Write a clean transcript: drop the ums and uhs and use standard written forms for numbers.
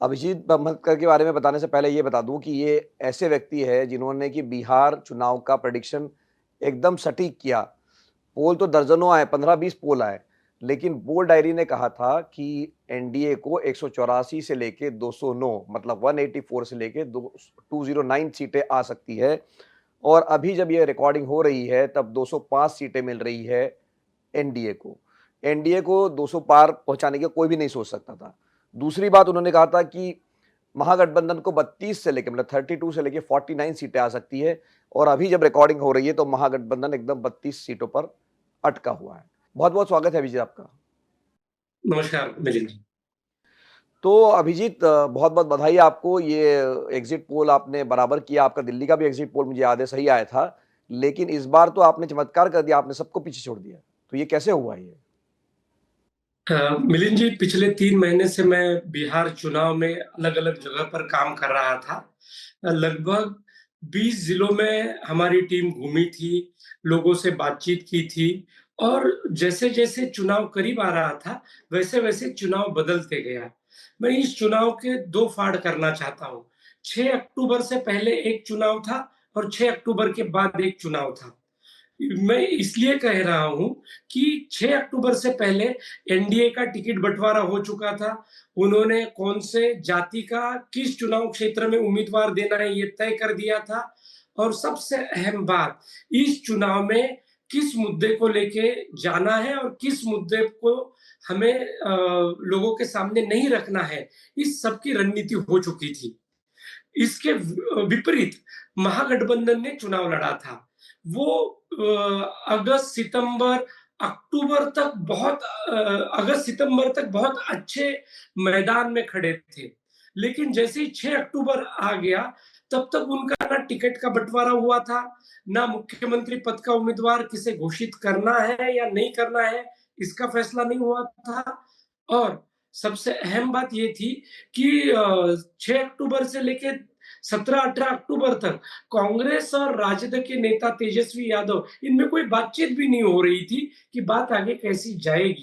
अभिजीत बम्हतकर के बारे में बताने से पहले ये बता दूँ कि ये ऐसे व्यक्ति है जिन्होंने कि बिहार चुनाव का प्रेडिक्शन एकदम सटीक किया। पोल तो दर्जनों आए, 15-20 पोल आए, लेकिन बोल्ड डायरी ने कहा था कि एनडीए को 184 से लेके 209 मतलब 184 से लेके 209 सीटें आ सकती है और अभी जब ये रिकॉर्डिंग हो रही है तब 205 सीटें मिल रही है एनडीए को। एनडीए को 200 पार पहुँचाने का कोई भी नहीं सोच सकता था। दूसरी बात उन्होंने कहा था कि महागठबंधन को 32 से लेके मतलब 32 से लेके 49 सीटें आ सकती है और अभी जब रिकॉर्डिंग हो रही है तो महागठबंधन एकदम 32 सीटों पर अटका हुआ है। बहुत-बहुत स्वागत है अभिजीत आपका। नमस्कार मिलिंद जी। तो अभिजीत बहुत-बहुत बधाई आपको ये एग्ज़िट पोल आपने बराबर किया, आपका दिल्ली का भी एग्ज़िट पोल मुझे याद है सही आया था। लेकिन इस बार तो आपने चमत्कार कर दिया, आपने सबको पीछे छोड़ दिया। तो ये कैसे हुआ ये? मिलिंद जी, पिछले 3 महीने से मैं बिहार चुनाव में अलग-अलग जगह पर काम कर रहा था। लगभग 20 जिलों में हमारी टीम घूमी थी, लोगों से बातचीत की थी और जैसे-जैसे चुनाव करीब आ रहा था, वैसे-वैसे चुनाव बदलते गया। मैं इस चुनाव के 2 फाड़ करना चाहता हूँ। 6 अक्टूबर से पहले एक चुनाव था और 6 अक्टूबर के बाद एक चुनाव था। मैं इसलिए कह रहा हूँ कि 6 अक्टूबर से पहले एनडीए का टिकट बँटवारा हो चुका था। उन्होंने कौन से जाति का किस चुनाव क्षेत्र में उम्मीदवार देना है ये तय कर दिया था और सबसे अहम बात, इस चुनाव में किस मुद्दे को लेके जाना है और किस मुद्दे को हमें लोगों के सामने नहीं रखना है, इस सब की रणनीति हो चुकी थी। इसके विपरीत महागठबंधन ने चुनाव लड़ा था। वो अगस्त, सितंबर, अक्टूबर तक अगस्त, सितंबर तक बहुत अच्छे मैदान में खड़े थे। लेकिन जैसे ही 6 अक्टूबर आ गया, तब तक उनका ना टिकट का बँटवारा हुआ था, ना मुख्यमंत्री पद का उम्मीदवार किसे घोषित करना है या नहीं करना है, इसका फैसला नहीं हुआ था और सबसे अहम बात ये थी कि 6 अक्टूबर से लेके 17-18 अक्टूबर तक कांग्रेस और राजद के नेता तेजस्वी यादव इनमें कोई बातचीत भी नहीं हो रही थी कि बात आगे कैसी जाएगी।